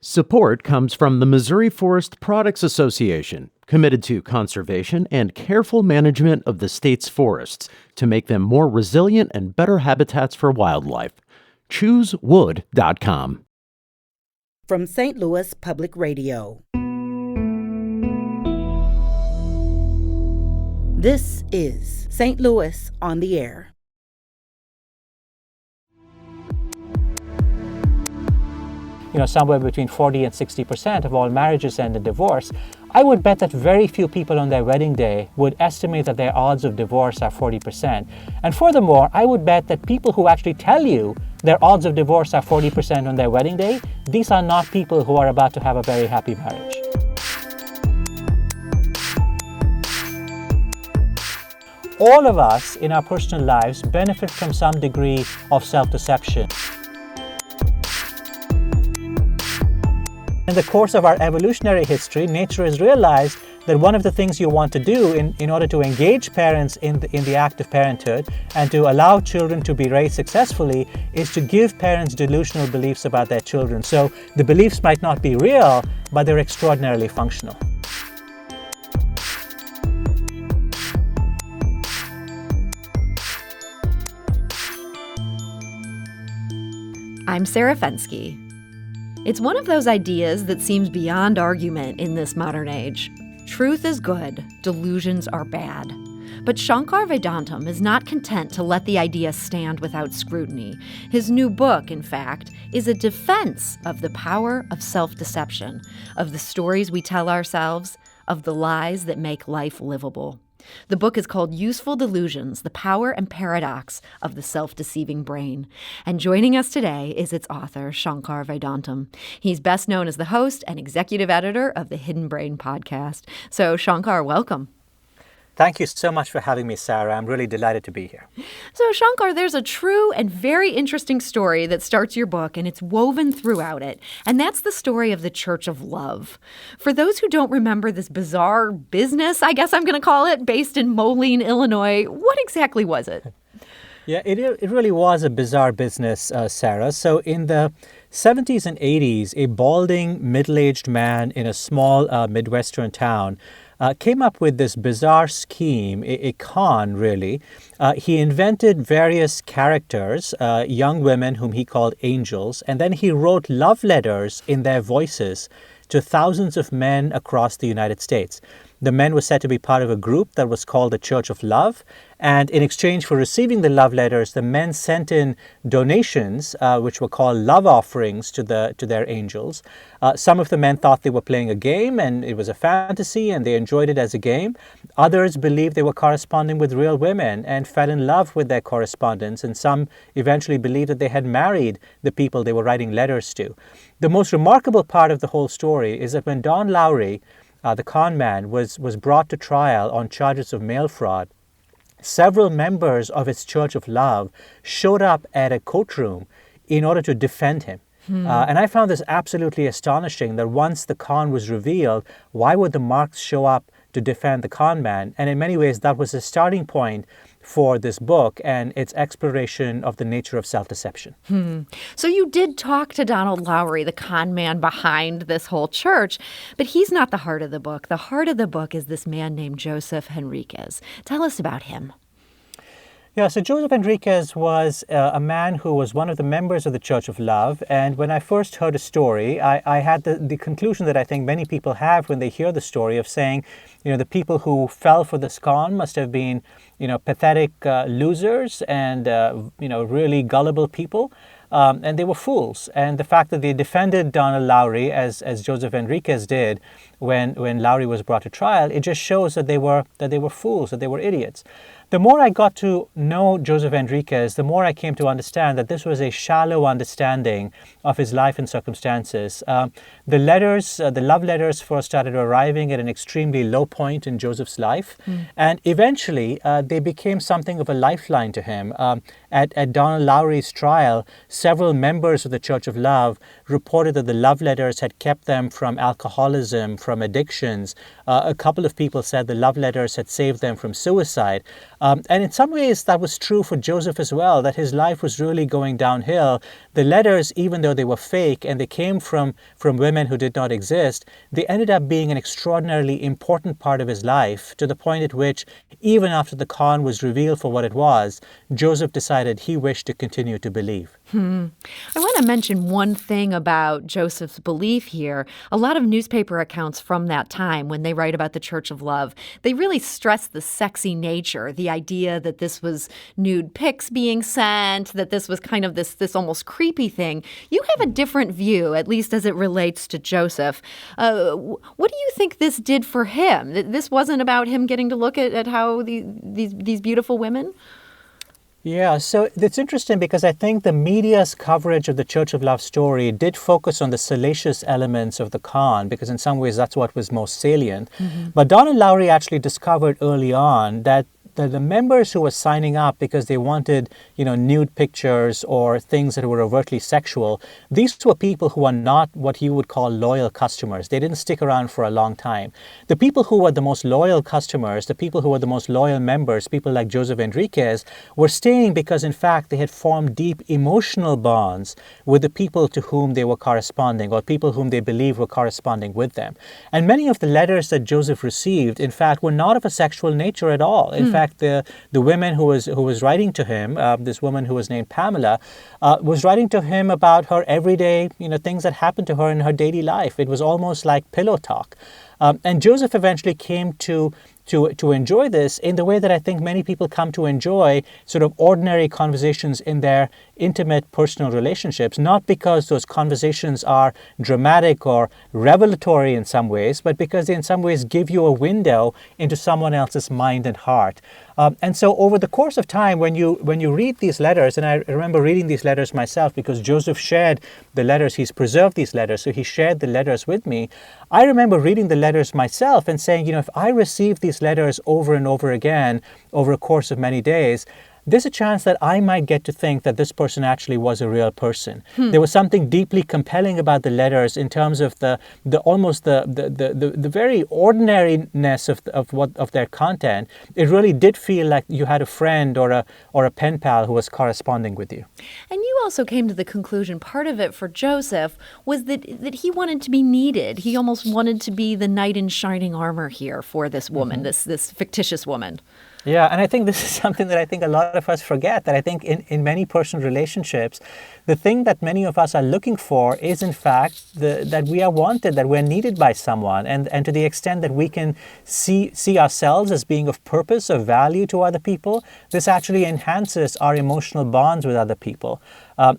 Support comes from the Missouri Forest Products Association, committed to conservation and careful management of the state's forests to make them more resilient and better habitats for wildlife. ChooseWood.com. From St. Louis Public Radio. This is St. Louis on the Air. Somewhere between 40 and 60% of all marriages end in divorce. I would bet that very few people on their wedding day would estimate that their odds of divorce are 40%. And furthermore, I would bet that people who actually tell you their odds of divorce are 40% on their wedding day, these are not people who are about to have a very happy marriage. All of us in our personal lives benefit from some degree of self-deception. In the course of our evolutionary history, nature has realized that one of the things you want to do in order to engage parents in the act of parenthood and to allow children to be raised successfully is to give parents delusional beliefs about their children. So the beliefs might not be real, but they're extraordinarily functional. I'm Sarah Fensky. It's one of those ideas that seems beyond argument in this modern age. Truth is good, delusions are bad. But Shankar Vedantam is not content to let the idea stand without scrutiny. His new book, in fact, is a defense of the power of self-deception, of the stories we tell ourselves, of the lies that make life livable. The book is called Useful Delusions, The Power and Paradox of the Self-Deceiving Brain. And joining us today is its author, Shankar Vedantam. He's best known as the host and executive editor of the Hidden Brain podcast. So, Shankar, welcome. Thank you so much for having me, Sarah. I'm really delighted to be here. So, Shankar, there's a true and very interesting story that starts your book, and it's woven throughout it. And that's the story of the Church of Love. For those who don't remember this bizarre business, I guess I'm going to call it, based in Moline, Illinois, what exactly was it? Yeah, it really was a bizarre business, Sarah. So in the 70s and 80s, a balding, middle-aged man in a small Midwestern town came up with this bizarre scheme, a con, really. He invented various characters, young women whom he called angels, and then he wrote love letters in their voices to thousands of men across the United States. The men were said to be part of a group that was called the Church of Love. And in exchange for receiving the love letters, the men sent in donations, which were called love offerings to their angels. Some of the men thought they were playing a game and it was a fantasy and they enjoyed it as a game. Others believed they were corresponding with real women and fell in love with their correspondents. And some eventually believed that they had married the people they were writing letters to. The most remarkable part of the whole story is that when Don Lowry, the con man, was brought to trial on charges of mail fraud, several members of his Church of Love showed up at a courtroom in order to defend him. And I found this absolutely astonishing that once the con was revealed, why would the marks show up to defend the con man? And in many ways, that was the starting point for this book and its exploration of the nature of self-deception. So you did talk to Donald Lowry, the con man behind this whole church, but he's not the heart of the book. The heart of the book is this man named Joseph Henriquez. Tell us about him. Yeah, so Joseph Henriquez was a man who was one of the members of the Church of Love. And when I first heard a story, I had the conclusion that I think many people have when they hear the story of saying, the people who fell for this con must have been, pathetic losers and, really gullible people. And they were fools. And the fact that they defended Donald Lowry, as Joseph Henriquez did when Lowry was brought to trial, it just shows that they were fools, that they were idiots. The more I got to know Joseph Henriquez, the more I came to understand that this was a shallow understanding of his life and circumstances. The love letters first started arriving at an extremely low point in Joseph's life. And eventually, they became something of a lifeline to him. At Donald Lowry's trial, several members of the Church of Love reported that the love letters had kept them from alcoholism, from addictions. A couple of people said the love letters had saved them from suicide. And in some ways, that was true for Joseph as well, that his life was really going downhill. The letters, even though they were fake and they came from women who did not exist, they ended up being an extraordinarily important part of his life, to the point at which, even after the con was revealed for what it was, Joseph decided he wished to continue to believe. I want to mention one thing about Joseph's belief here. A lot of newspaper accounts from that time, when they write about the Church of Love, they really stress the sexy nature, the idea that this was nude pics being sent, that this was kind of this almost creepy thing. You have a different view, at least as it relates to Joseph. What do you think this did for him? This wasn't about him getting to look at how these beautiful women? Yeah, so it's interesting because I think the media's coverage of the Church of Love story did focus on the salacious elements of the con, because in some ways that's what was most salient. But Don and Lowry actually discovered early on that the members who were signing up because they wanted, nude pictures or things that were overtly sexual, these were people who are not what you would call loyal customers. They didn't stick around for a long time. The people who were the most loyal customers, the people who were the most loyal members, people like Joseph Enriquez, were staying because, in fact, they had formed deep emotional bonds with the people to whom they were corresponding, or people whom they believed were corresponding with them. And many of the letters that Joseph received, in fact, were not of a sexual nature at all. In fact, the woman who was writing to him, this woman who was named Pamela, was writing to him about her everyday, things that happened to her in her daily life. It was almost like pillow talk. And Joseph eventually came to enjoy this in the way that I think many people come to enjoy sort of ordinary conversations in their intimate personal relationships, not because those conversations are dramatic or revelatory in some ways, but because they in some ways give you a window into someone else's mind and heart. And so over the course of time, when you read these letters, and I remember reading these letters myself because Joseph shared the letters, he's preserved these letters, so he shared the letters with me. I remember reading the letters myself and saying, if I receive these letters over and over again over a course of many days, there's a chance that I might get to think that this person actually was a real person. There was something deeply compelling about the letters in terms of the very ordinariness of their content. It really did feel like you had a friend or a pen pal who was corresponding with you. And you also came to the conclusion, part of it for Joseph was that he wanted to be needed. He almost wanted to be the knight in shining armor here for this woman, this fictitious woman. Yeah, and I think this is something that I think a lot of us forget, that I think in many personal relationships, the thing that many of us are looking for is in fact that we are wanted, that we're needed by someone. And to the extent that we can see ourselves as being of purpose, of value to other people, this actually enhances our emotional bonds with other people.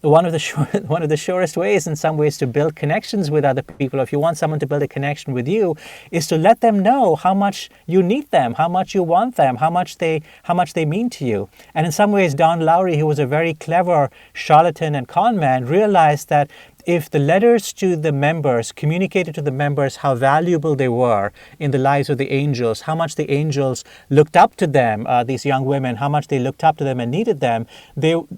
One of the surest ways in some ways to build connections with other people, if you want someone to build a connection with you, is to let them know how much you need them, how much you want them, how much they mean to you. And in some ways, Don Lowry, who was a very clever charlatan and con man, realized that if the letters to the members communicated to the members how valuable they were in the lives of the angels, how much the angels looked up to them, these young women, how much they looked up to them and needed them,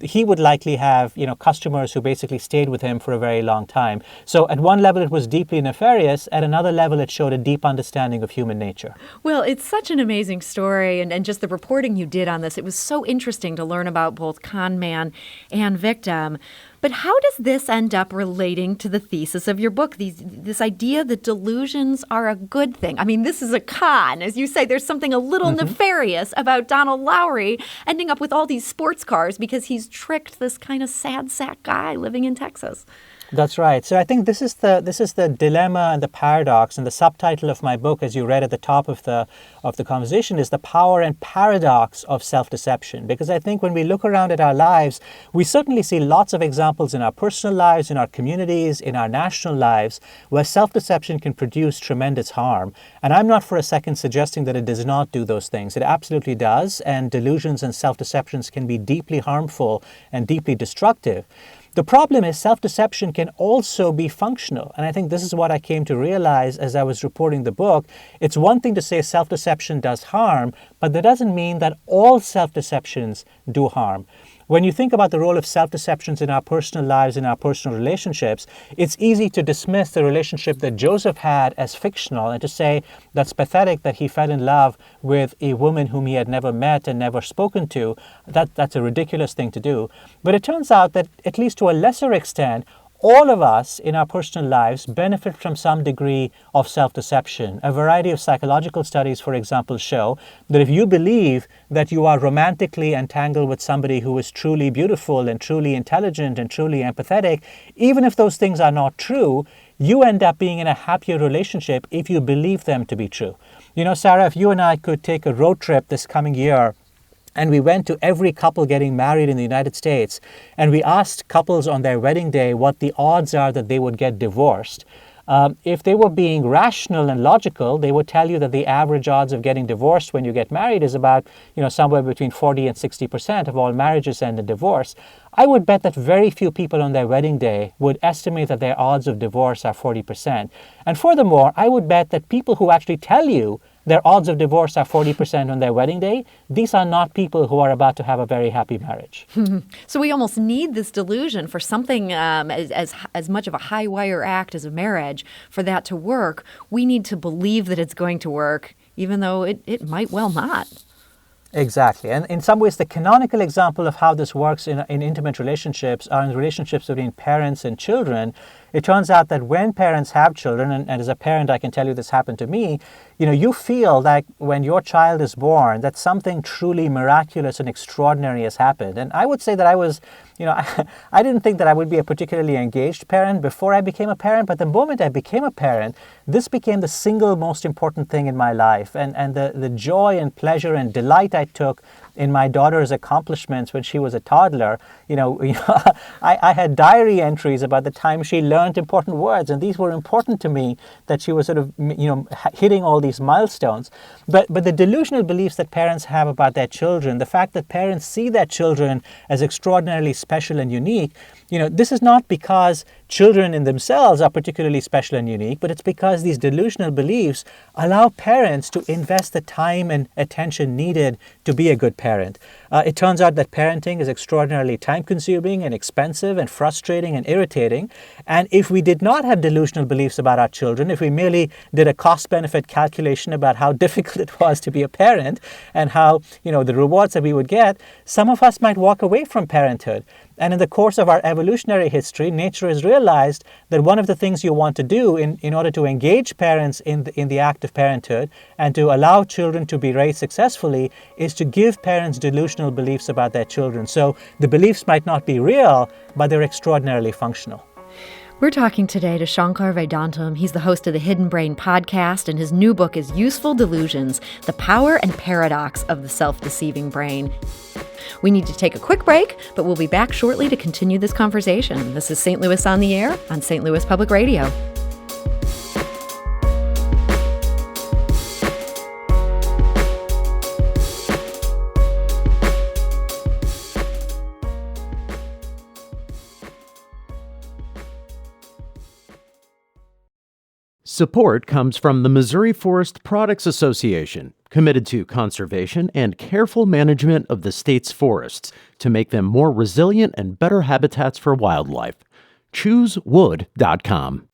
he would likely have customers who basically stayed with him for a very long time. So at one level it was deeply nefarious, at another level it showed a deep understanding of human nature. Well, it's such an amazing story, and just the reporting you did on this, it was so interesting to learn about both con man and victim. But how does this end up relating to the thesis of your book, this idea that delusions are a good thing? I mean, this is a con. As you say, there's something a little nefarious about Donald Lowry ending up with all these sports cars because he's tricked this kind of sad sack guy living in Texas. That's right. So I think this is the dilemma and the paradox, and the subtitle of my book, as you read at the top of the conversation, is the power and paradox of self-deception. Because I think when we look around at our lives, we certainly see lots of examples in our personal lives, in our communities, in our national lives, where self-deception can produce tremendous harm. And I'm not for a second suggesting that it does not do those things. It absolutely does. And delusions and self-deceptions can be deeply harmful and deeply destructive. The problem is self-deception can also be functional. And I think this is what I came to realize as I was reporting the book. It's one thing to say self-deception does harm, but that doesn't mean that all self-deceptions do harm. when you think about the role of self-deceptions in our personal lives, in our personal relationships, it's easy to dismiss the relationship that Joseph had as fictional and to say that's pathetic that he fell in love with a woman whom he had never met and never spoken to. That's a ridiculous thing to do. But it turns out that, at least to a lesser extent, all of us in our personal lives benefit from some degree of self-deception. A variety of psychological studies, for example, show that if you believe that you are romantically entangled with somebody who is truly beautiful and truly intelligent and truly empathetic, even if those things are not true, you end up being in a happier relationship if you believe them to be true. You know, Sarah, if you and I could take a road trip this coming year, and we went to every couple getting married in the United States, and we asked couples on their wedding day what the odds are that they would get divorced. If they were being rational and logical, they would tell you that the average odds of getting divorced when you get married is about, somewhere between 40 and 60% of all marriages end in divorce. I would bet that very few people on their wedding day would estimate that their odds of divorce are 40%. And furthermore, I would bet that people who actually tell you their odds of divorce are 40% on their wedding day, these are not people who are about to have a very happy marriage. So we almost need this delusion for something as much of a high wire act as a marriage. For that to work, we need to believe that it's going to work, even though it might well not. Exactly. And in some ways, the canonical example of how this works in intimate relationships are in relationships between parents and children. It turns out that when parents have children, and as a parent, I can tell you this happened to me, you feel like when your child is born, that something truly miraculous and extraordinary has happened. And I would say that I was, I didn't think that I would be a particularly engaged parent before I became a parent, but the moment I became a parent, this became the single most important thing in my life. And the joy and pleasure and delight I took in my daughter's accomplishments when she was a toddler, I had diary entries about the time she learned important words, and these were important to me, that she was sort of, hitting all these milestones. But the delusional beliefs that parents have about their children, the fact that parents see their children as extraordinarily special and unique, this is not because children in themselves are particularly special and unique, but it's because these delusional beliefs allow parents to invest the time and attention needed to be a good parent. It turns out that parenting is extraordinarily time-consuming and expensive and frustrating and irritating. And if we did not have delusional beliefs about our children, if we merely did a cost-benefit calculation about how difficult it was to be a parent and how, the rewards that we would get, some of us might walk away from parenthood. And in the course of our evolutionary history, nature has realized that one of the things you want to do in order to engage parents in the act of parenthood and to allow children to be raised successfully is to give parents delusional beliefs about their children. So the beliefs might not be real, but they're extraordinarily functional. We're talking today to Shankar Vedantam. He's the host of the Hidden Brain podcast, and his new book is Useful Delusions, The Power and Paradox of the Self-Deceiving Brain. We need to take a quick break, but we'll be back shortly to continue this conversation. This is St. Louis on the Air on St. Louis Public Radio. Support comes from the Missouri Forest Products Association, committed to conservation and careful management of the state's forests to make them more resilient and better habitats for wildlife. ChooseWood.com.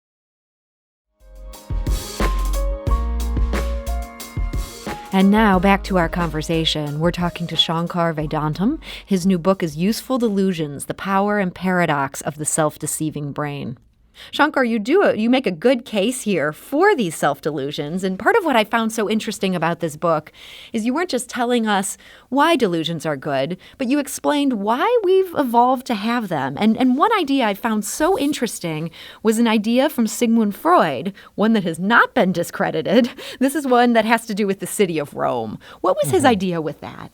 And now back to our conversation. We're talking to Shankar Vedantam. His new book is Useful Delusions, The Power and Paradox of the Self-Deceiving Brain. Shankar, you make a good case here for these self-delusions, and part of what I found so interesting about this book is you weren't just telling us why delusions are good, but you explained why we've evolved to have them. And one idea I found so interesting was an idea from Sigmund Freud, one that has not been discredited. This is one that has to do with the city of Rome. What was his idea with that?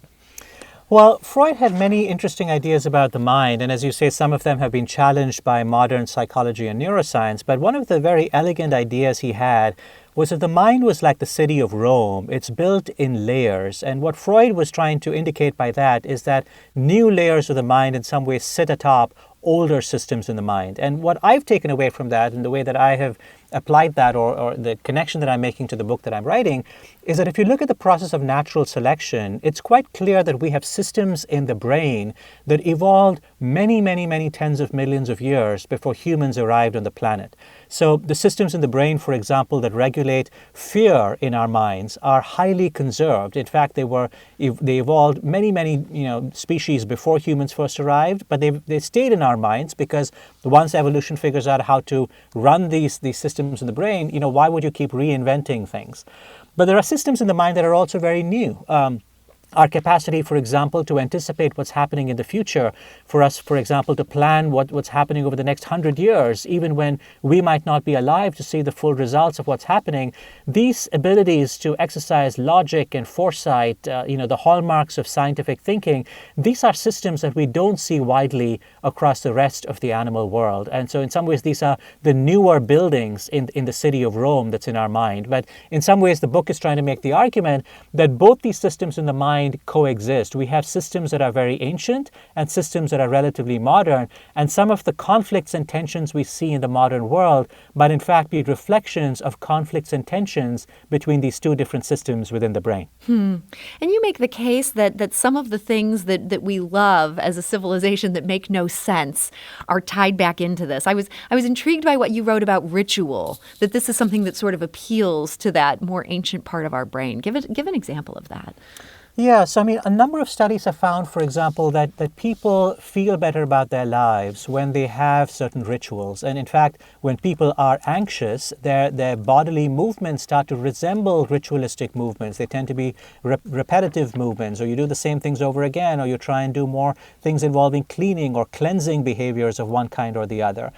Well, Freud had many interesting ideas about the mind, and as you say, some of them have been challenged by modern psychology and neuroscience. But one of the very elegant ideas he had was that the mind was like the city of Rome. It's built in layers. And what Freud was trying to indicate by that is that new layers of the mind in some ways sit atop older systems in the mind. And what I've taken away from that, and the way that I have applied that, or the connection that I'm making to the book that I'm writing, is that if you look at the process of natural selection, it's quite clear that we have systems in the brain that evolved many, many, many tens of millions of years before humans arrived on the planet. So the systems in the brain, for example, that regulate fear in our minds are highly conserved. In fact, they evolved many, many species before humans first arrived, but they stayed in our minds because once evolution figures out how to run these systems in the brain, why would you keep reinventing things? But there are systems in the mind that are also very new. Our capacity, for example, to anticipate what's happening in the future, for us, for example, to plan what's happening over the next 100 years, even when we might not be alive to see the full results of what's happening, these abilities to exercise logic and foresight, the hallmarks of scientific thinking, these are systems that we don't see widely across the rest of the animal world. And so in some ways, these are the newer buildings in the city of Rome that's in our mind. But in some ways, the book is trying to make the argument that both these systems in the mind coexist. We have systems that are very ancient and systems that are relatively modern, and some of the conflicts and tensions we see in the modern world might in fact be reflections of conflicts and tensions between these two different systems within the brain. And you make the case that some of the things that we love as a civilization that make no sense are tied back into this. I was intrigued by what you wrote about ritual, that this is something that sort of appeals to that more ancient part of our brain. Give an example of that. Yeah, so a number of studies have found, for example, that people feel better about their lives when they have certain rituals. And in fact, when people are anxious, their bodily movements start to resemble ritualistic movements. They tend to be repetitive movements, or you do the same things over again, or you try and do more things involving cleaning or cleansing behaviors of one kind or the other.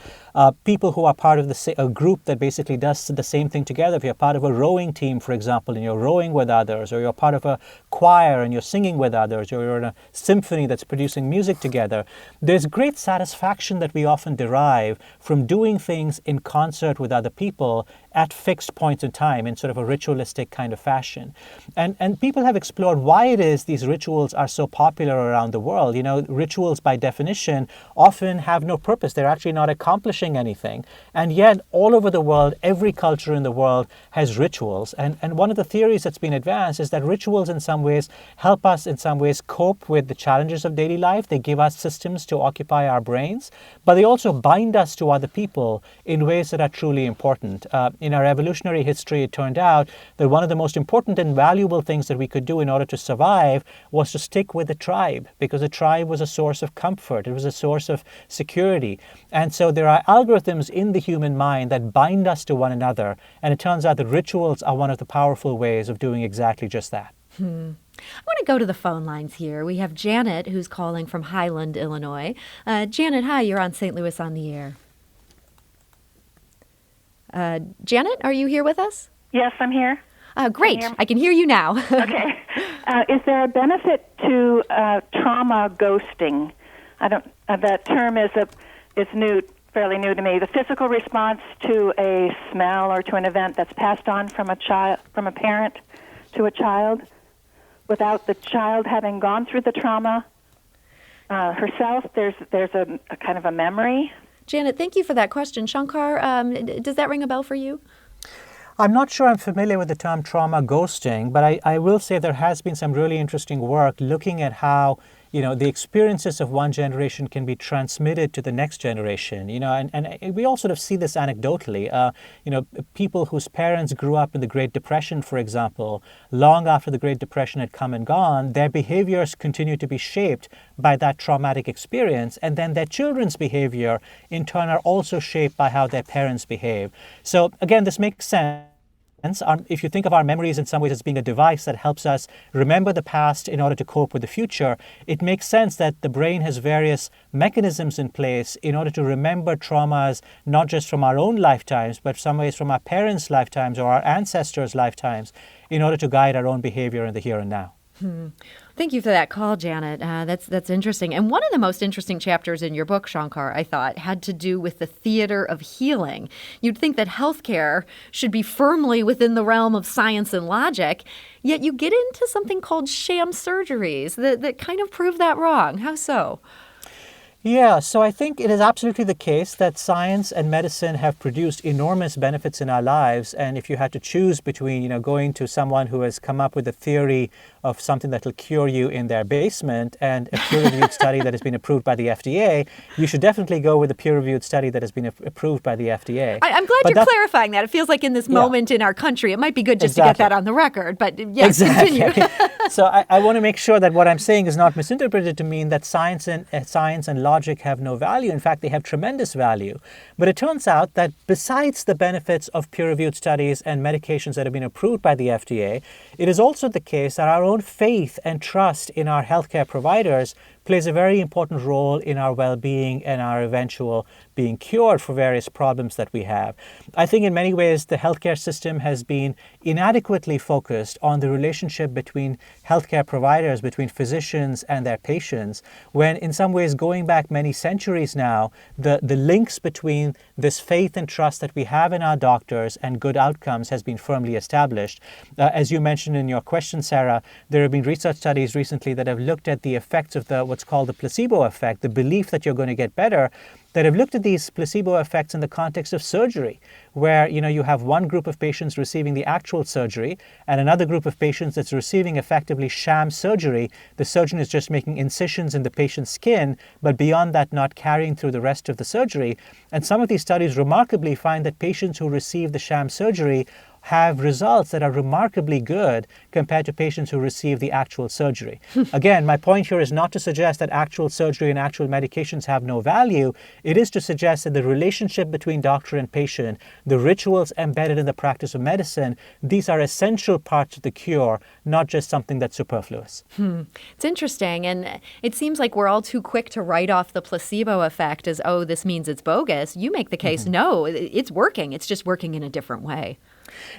People who are part of a group that basically does the same thing together. If you're part of a rowing team, for example, and you're rowing with others, or you're part of a choir and you're singing with others, or you're in a symphony that's producing music together, there's great satisfaction that we often derive from doing things in concert with other people at fixed points in time in sort of a ritualistic kind of fashion. And people have explored why it is these rituals are so popular around the world. Rituals by definition often have no purpose. They're actually not accomplishing anything. And yet all over the world, every culture in the world has rituals. And one of the theories that's been advanced is that rituals in some ways help us in some ways cope with the challenges of daily life. They give us systems to occupy our brains, but they also bind us to other people in ways that are truly important. In our evolutionary history, it turned out that one of the most important and valuable things that we could do in order to survive was to stick with the tribe, because the tribe was a source of comfort. It was a source of security. And so there are algorithms in the human mind that bind us to one another. And it turns out that rituals are one of the powerful ways of doing exactly just that. I want to go to the phone lines here. We have Janet, who's calling from Highland, Illinois. Janet, hi, you're on St. Louis on the Air. Janet, are you here with us? Yes, I'm here. Great. I can hear you now. Okay. Is there a benefit to trauma ghosting? That term is fairly new to me. The physical response to a smell or to an event that's passed on from a parent to a child, without the child having gone through the trauma herself. There's a kind of a memory. Janet, thank you for that question. Shankar, does that ring a bell for you? I'm not sure I'm familiar with the term trauma ghosting, but I will say there has been some really interesting work looking at how the experiences of one generation can be transmitted to the next generation, and we all sort of see this anecdotally. People whose parents grew up in the Great Depression, for example, long after the Great Depression had come and gone, their behaviors continue to be shaped by that traumatic experience, and then their children's behavior in turn are also shaped by how their parents behave. So again, this makes sense. If you think of our memories in some ways as being a device that helps us remember the past in order to cope with the future, it makes sense that the brain has various mechanisms in place in order to remember traumas, not just from our own lifetimes, but some ways from our parents' lifetimes or our ancestors' lifetimes, in order to guide our own behavior in the here and now. Thank you for that call, Janet. That's interesting. And one of the most interesting chapters in your book, Shankar, I thought, had to do with the theater of healing. You'd think that healthcare should be firmly within the realm of science and logic, yet you get into something called sham surgeries that kind of prove that wrong. How so? Yeah, so I think it is absolutely the case that science and medicine have produced enormous benefits in our lives. And if you had to choose between, going to someone who has come up with a theory of something that will cure you in their basement and a peer-reviewed study that has been approved by the FDA, you should definitely go with the peer-reviewed study that has been approved by the FDA. I'm glad you're clarifying that. It feels like in this moment in our country, it might be good just to get that on the record. But yes, continue. So I want to make sure that what I'm saying is not misinterpreted to mean that science and logic have no value. In fact, they have tremendous value. But it turns out that besides the benefits of peer-reviewed studies and medications that have been approved by the FDA, it is also the case that our own faith and trust in our healthcare providers plays a very important role in our well-being and our eventual being cured for various problems that we have. I think in many ways the healthcare system has been inadequately focused on the relationship between healthcare providers, between physicians and their patients, when in some ways going back many centuries now, the links between this faith and trust that we have in our doctors and good outcomes has been firmly established. As you mentioned in your question, Sarah, there have been research studies recently that have looked at the effects of what's called the placebo effect, the belief that you're going to get better, that have looked at these placebo effects in the context of surgery, where you have one group of patients receiving the actual surgery and another group of patients that's receiving effectively sham surgery. The surgeon is just making incisions in the patient's skin, but beyond that not carrying through the rest of the surgery. And some of these studies remarkably find that patients who receive the sham surgery have results that are remarkably good compared to patients who receive the actual surgery. Again, my point here is not to suggest that actual surgery and actual medications have no value. It is to suggest that the relationship between doctor and patient, the rituals embedded in the practice of medicine, these are essential parts of the cure, not just something that's superfluous. It's interesting. And it seems like we're all too quick to write off the placebo effect as, oh, this means it's bogus. You make the case, no, it's working. It's just working in a different way.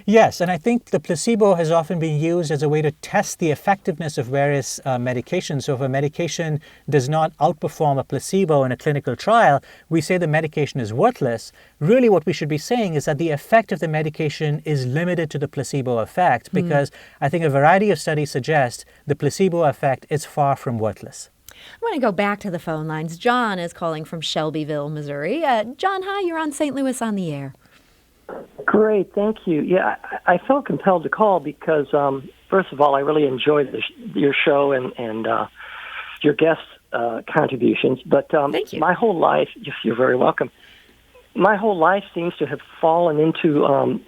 Yes, and I think the placebo has often been used as a way to test the effectiveness of various medications. So if a medication does not outperform a placebo in a clinical trial, we say the medication is worthless. Really what we should be saying is that the effect of the medication is limited to the placebo effect, because I think a variety of studies suggest the placebo effect is far from worthless. I want to go back to the phone lines. John is calling from Shelbyville, Missouri. John, hi, you're on St. Louis on the Air. Great, thank you. Yeah, I felt compelled to call because, first of all, I really enjoyed your show and your guest contributions. But thank you. My whole life, you're very welcome. My whole life seems to have fallen into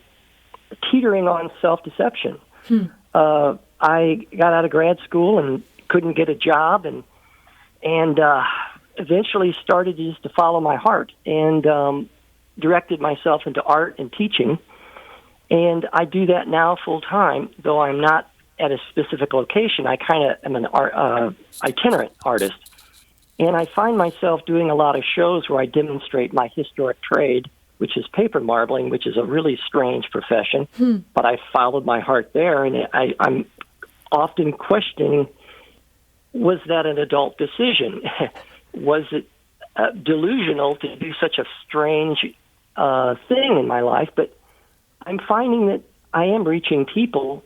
teetering on self-deception. I got out of grad school and couldn't get a job, and eventually started just to follow my heart and directed myself into art and teaching. And I do that now full time, though I'm not at a specific location. I kind of am an itinerant artist. And I find myself doing a lot of shows where I demonstrate my historic trade, which is paper marbling, which is a really strange profession. But I followed my heart there, and I'm often questioning, was that an adult decision? Was it delusional to do such a strange thing in my life? But I'm finding that I am reaching people,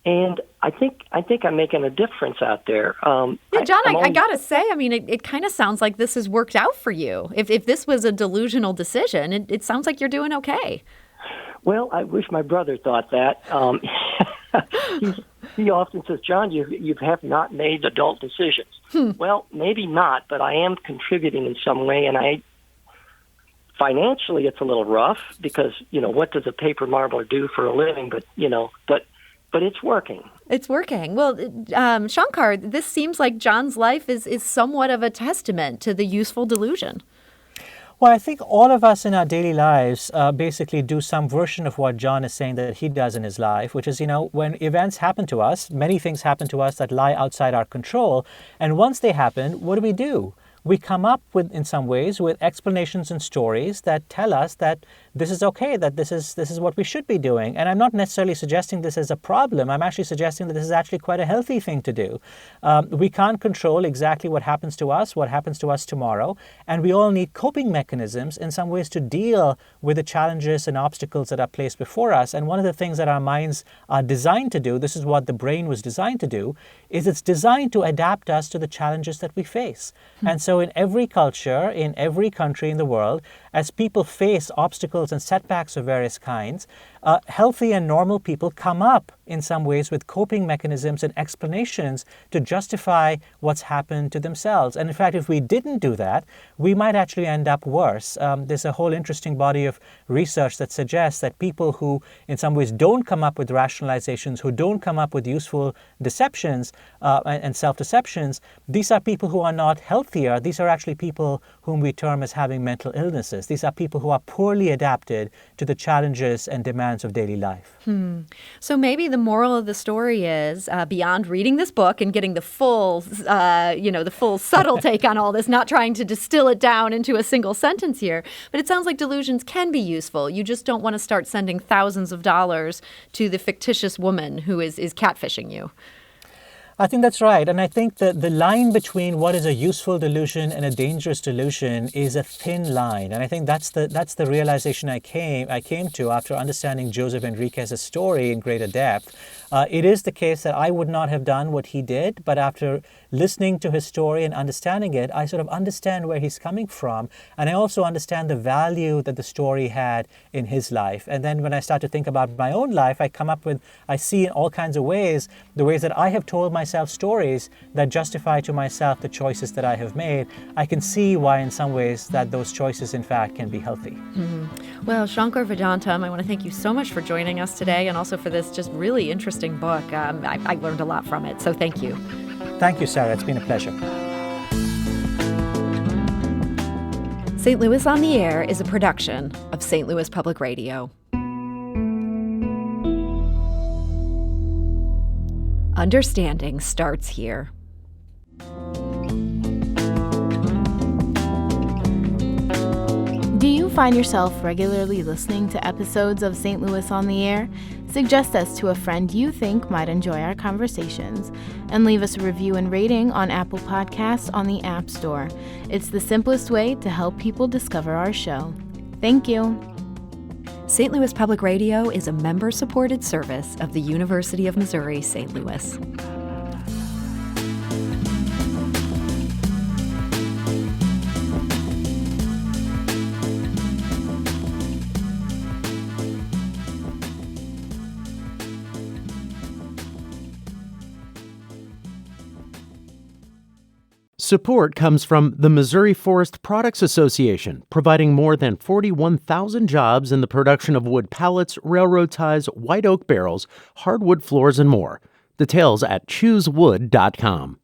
and I think I'm making a difference out there. Yeah, John, I got to say, I mean, it kind of sounds like this has worked out for you. If this was a delusional decision, it sounds like you're doing okay. Well, I wish my brother thought that. He often says, John, you have not made adult decisions. Well, maybe not, but I am contributing in some way, and financially it's a little rough because, what does a paper marbler do for a living? But it's working. It's working. Well, Shankar, this seems like John's life is somewhat of a testament to the useful delusion. Well, I think all of us in our daily lives basically do some version of what John is saying that he does in his life, which is, when events happen to us, many things happen to us that lie outside our control. And once they happen, what do? We come up with, in some ways, with explanations and stories that tell us that this is okay, that this is what we should be doing. And I'm not necessarily suggesting this is a problem. I'm actually suggesting that this is actually quite a healthy thing to do. We can't control exactly what happens to us tomorrow. And we all need coping mechanisms in some ways to deal with the challenges and obstacles that are placed before us. And one of the things that our minds are designed to do, this is what the brain was designed to do, is it's designed to adapt us to the challenges that we face. And so so in every culture, in every country in the world, as people face obstacles and setbacks of various kinds, healthy and normal people come up in some ways with coping mechanisms and explanations to justify what's happened to themselves. And in fact, if we didn't do that, we might actually end up worse. There's a whole interesting body of research that suggests that people who in some ways don't come up with rationalizations, who don't come up with useful deceptions and self-deceptions, these are people who are not healthier. These are actually people whom we term as having mental illnesses. These are people who are poorly adapted to the challenges and demands of daily life. So maybe the moral of the story is, beyond reading this book and getting the full, the full subtle take on all this, not trying to distill it down into a single sentence here, but it sounds like delusions can be useful. You just don't want to start sending thousands of dollars to the fictitious woman who is catfishing you. I think that's right. And I think that the line between what is a useful delusion and a dangerous delusion is a thin line. And I think that's the realization I came to after understanding Joseph Enriquez's story in greater depth. It is the case that I would not have done what he did, but after listening to his story and understanding it, I sort of understand where he's coming from. And I also understand the value that the story had in his life. And then when I start to think about my own life, I see in all kinds of ways, the ways that I have told myself stories that justify to myself the choices that I have made. I can see why in some ways that those choices in fact can be healthy. Well, Shankar Vedantam, I want to thank you so much for joining us today and also for this just really interesting book. I learned a lot from it, so thank you. Thank you, Sarah. It's been a pleasure. St. Louis on the Air is a production of St. Louis Public Radio. Understanding starts here. Do you find yourself regularly listening to episodes of St. Louis on the Air? Suggest us to a friend you think might enjoy our conversations, and leave us a review and rating on Apple Podcasts on the App Store. It's the simplest way to help people discover our show. Thank you. St. Louis Public Radio is a member-supported service of the University of Missouri, St. Louis. Support comes from the Missouri Forest Products Association, providing more than 41,000 jobs in the production of wood pallets, railroad ties, white oak barrels, hardwood floors, and more. Details at choosewood.com.